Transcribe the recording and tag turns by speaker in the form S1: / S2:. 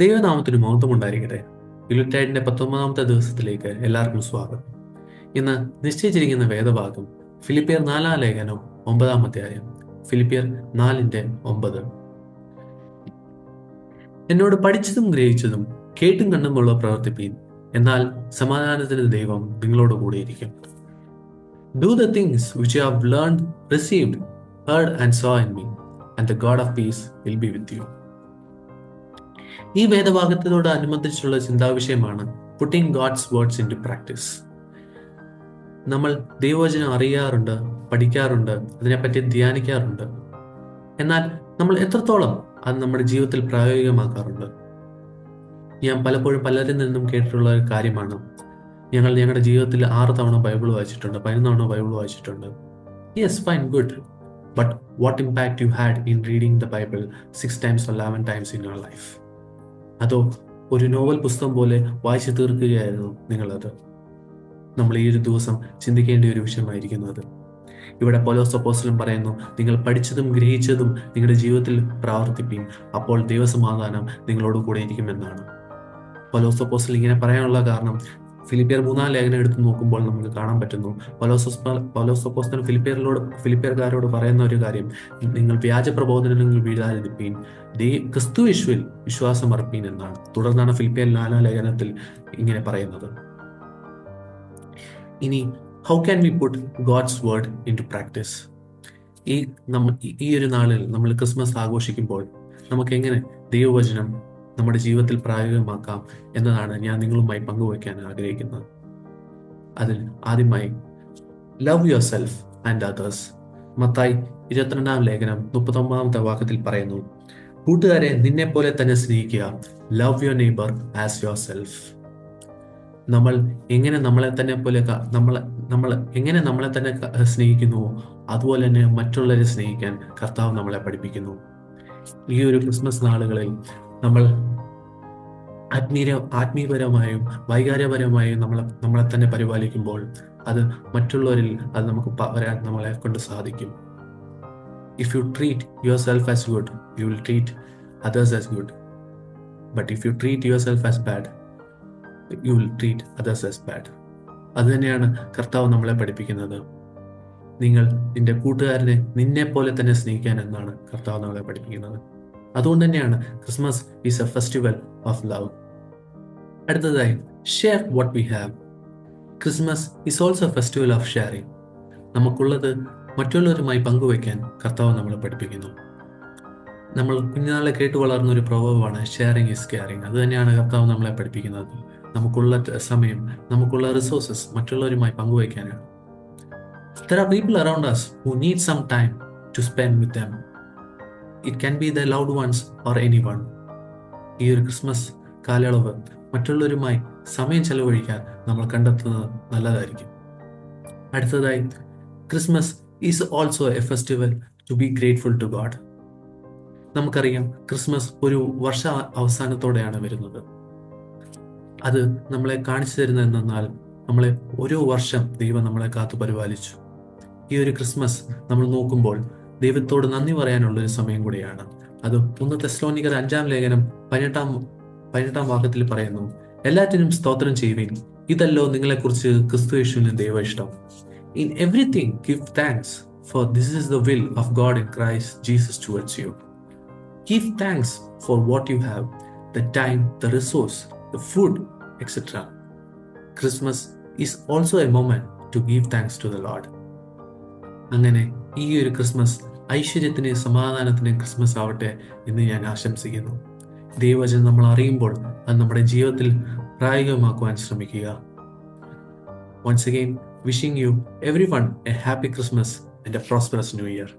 S1: ദൈവനാമത്തിന് മഹത്വം ഉണ്ടായിരിക്കട്ടെ. യുലിറ്റൈഡിന്റെ 19ാമത്തെ ദിവസത്തിലേക്ക് എല്ലാവർക്കും സ്വാഗതം. ഇന്ന് നിശ്ചയിച്ചിരിക്കുന്ന വേദഭാഗം ഫിലിപ്പിയർ 4 ലേഖനം 9 അധ്യായം. ഫിലിപ്പിയർ 4:9. എന്നോട് പഠിച്ചതും ഗ്രഹിച്ചതും കേട്ടും കണ്ടുമുള്ള പ്രവർത്തിപ്പീൻ, എന്നാൽ സമാധാനത്തിന് ദൈവം നിങ്ങളോട് കൂടിയിരിക്കും. Do the things which you have learned, received, heard and saw in me, and the God of peace will be with you. ഈ വേദഭാഗത്തോട് അനുബന്ധിച്ചുള്ള ചിന്താവിഷയമാണ് putting God's words into practice. നമ്മൾ ദൈവവചനം അറിയാറുണ്ട്, പഠിക്കാറുണ്ട്, അതിനെപ്പറ്റി ധ്യാനിക്കാറുണ്ട്. എന്നാൽ നമ്മൾ എത്രത്തോളം അത് നമ്മുടെ ജീവിതത്തിൽ പ്രായോഗികമാക്കാറുണ്ട്? ഞാൻ പലപ്പോഴും പലരിൽ നിന്നും കേട്ടിട്ടുള്ള ഒരു കാര്യമാണ്, ഞങ്ങളുടെ ജീവിതത്തിൽ 6 തവണ ബൈബിൾ വായിച്ചിട്ടുണ്ട്, 11 തവണ ബൈബിൾ വായിച്ചിട്ടുണ്ട്. Yes, fine, good. But what impact you had in reading the Bible 6 times or 11 times in your life? അതോ ഒരു നോവൽ പുസ്തകം പോലെ വായിച്ചു തീർക്കുകയായിരുന്നു നിങ്ങളത്? നമ്മൾ ഈ ഒരു ദിവസം ചിന്തിക്കേണ്ട ഒരു വിഷയമായിരിക്കുന്നത്. ഇവിടെ പൗലോസ് അപ്പോസ്തലൻ പറയുന്നു, നിങ്ങൾ പഠിച്ചതും ഗ്രഹിച്ചതും നിങ്ങളുടെ ജീവിതത്തിൽ പ്രവർത്തിപ്പീൻ, അപ്പോൾ ദൈവസമാധാനം നിങ്ങളോട് കൂടെ ഇരിക്കുമെന്നാണ്. പൗലോസ് അപ്പോസ്തലൻ ഇങ്ങനെ പറയാനുള്ള കാരണം, ഫിലിപ്പിയർ 3 ലേഖനം എടുത്ത് നോക്കുമ്പോൾ നമുക്ക് കാണാൻ പറ്റുന്നു, പൗലോസ് അപ്പോസ്തലൻ ഫിലിപ്പിയർക്കാരോട് പറയുന്ന ഒരു കാര്യം, നിങ്ങൾ വ്യാജ പ്രബോധനങ്ങൾ വീഴാതിരിപ്പീൻ, ക്രിസ്തു യേശുവിൽ വിശ്വാസം അർപ്പീൻ എന്നാണ്. തുടർന്നാണ് ഫിലിപ്പിയർ 4 ലേഖനത്തിൽ ഇങ്ങനെ പറയുന്നത്. ഇനി how can we put God's word into practice? ഈ ഒരു നാളിൽ നമ്മൾ ക്രിസ്മസ് ആഘോഷിക്കുമ്പോൾ നമുക്ക് എങ്ങനെ ദൈവവചനം നമ്മുടെ ജീവിതത്തിൽ പ്രായോഗികമാക്കാം എന്നതാണ് ഞാൻ നിങ്ങളുമായി പങ്കുവയ്ക്കാൻ ആഗ്രഹിക്കുന്നത്. അതിൽ ആദ്യമായി love your self and others. Mathai 22 ലേഖനം 39 വാക്യത്തിൽ പറയുന്നു, കൂട്ടുകാരെ നിന്നെ പോലെ തന്നെ സ്നേഹിക്കുക, love your neighbour as your self. നമ്മൾ എങ്ങനെ നമ്മളെ തന്നെ സ്നേഹിക്കുന്നുവോ അതുപോലെ തന്നെ മറ്റുള്ളവരെ സ്നേഹിക്കാൻ കർത്താവ് നമ്മളെ പഠിപ്പിക്കുന്നു. ഈ ഒരു ക്രിസ്മസ് നാളുകളിൽ നമ്മൾ ആത്മീയപരമായും വൈകാര്യപരമായും നമ്മളെ തന്നെ പരിപാലിക്കുമ്പോൾ അത് മറ്റുള്ളവരിൽ അത് നമുക്ക് വരാൻ നമ്മളെ കൊണ്ട് സാധിക്കും. If you treat your self as good, you will treat others as good. But if you treat your self as bad, you will treat others as bad. അത് തന്നെയാണ് കർത്താവ് നമ്മളെ പഠിപ്പിക്കുന്നത്. നിങ്ങൾ നിന്റെ കൂട്ടുകാരനെ നിന്നെ പോലെ തന്നെ സ്നേഹിക്കാൻ എന്നാണ് കർത്താവ് നമ്മളെ പഠിപ്പിക്കുന്നത്. അതുകൊണ്ട് തന്നെയാണ് Christmas is a festival of love. അടുത്തതായി, share what we have. Christmas is also a festival of sharing. നമുക്കുള്ളത് മറ്റുള്ളവരുമായി പങ്കുവയ്ക്കാൻ കർത്താവ് നമ്മളെ പഠിപ്പിക്കുന്നു. നമ്മൾ കുഞ്ഞുനാളെ കേട്ടു വളർന്ന ഒരു പ്രൊവർബാണ് ഷെയറിംഗ് ഈസ് കെയറിംഗ്. അത് തന്നെയാണ് കർത്താവ് നമ്മളെ പഠിപ്പിക്കുന്നത്. നമുക്കുള്ള സമയം, നമുക്കുള്ള റിസോഴ്സസ് മറ്റുള്ളവരുമായി പങ്കുവയ്ക്കാനാണ്. There are people around us who need some time to spend with them. It can be their loved ones or anyone. ഈ ഒരു ക്രിസ്മസ് കാലയളവ് മറ്റുള്ളവരുമായി സമയം ചെലവഴിക്കാൻ നമ്മൾ കണ്ടെത്തുന്നത് നല്ലതായിരിക്കും. അടുത്തതായി, Christmas is also a festival to be grateful to God. നമുക്കറിയാം, ക്രിസ്മസ് ഒരു വർഷ അവസാനത്തോടെയാണ് വരുന്നത്. അത് നമ്മളെ കാണിച്ചു തരുന്നത് എന്തെന്നാൽ, നമ്മളെ ഓരോ വർഷം ദൈവം നമ്മളെ കാത്തു പരിപാലിച്ചു. ഈ ഒരു ക്രിസ്മസ് നമ്മൾ നോക്കുമ്പോൾ ദൈവത്തോട് നന്ദി പറയാനുള്ളൊരു സമയം കൂടിയാണ്. അത് 1 തെസ്സലോനിക്കർ 5 ലേഖനം 18 വാക്യത്തിൽ പറയുന്നു, എല്ലാറ്റിനും സ്തോത്രം ചെയ്യുവിൻ, ഇതല്ലോ നിങ്ങളെക്കുറിച്ച് ക്രിസ്തു യേശുവിന് ദൈവ ഇഷ്ടം. In everything give thanks, for this is the will of God in Christ Jesus towards you. Give thanks for what you have, the time, the resource, the food, etc. Christmas is also a moment to give thanks to the Lord. അങ്ങനെ ഈ ഒരു Christmas ഐശ്വര്യത്തിന് സമാധാനത്തിന് Christmas ആവട്ടെ എന്ന് ഞാൻ ആശംസിക്കുന്നു. ദൈവവചനം നമ്മൾ അറിയുമ്പോൾ അത് നമ്മുടെ ജീവിതത്തിൽ പ്രായോഗികമാക്കുവാൻ ശ്രമിക്കുക. Once again, wishing you everyone a happy Christmas and a prosperous New Year.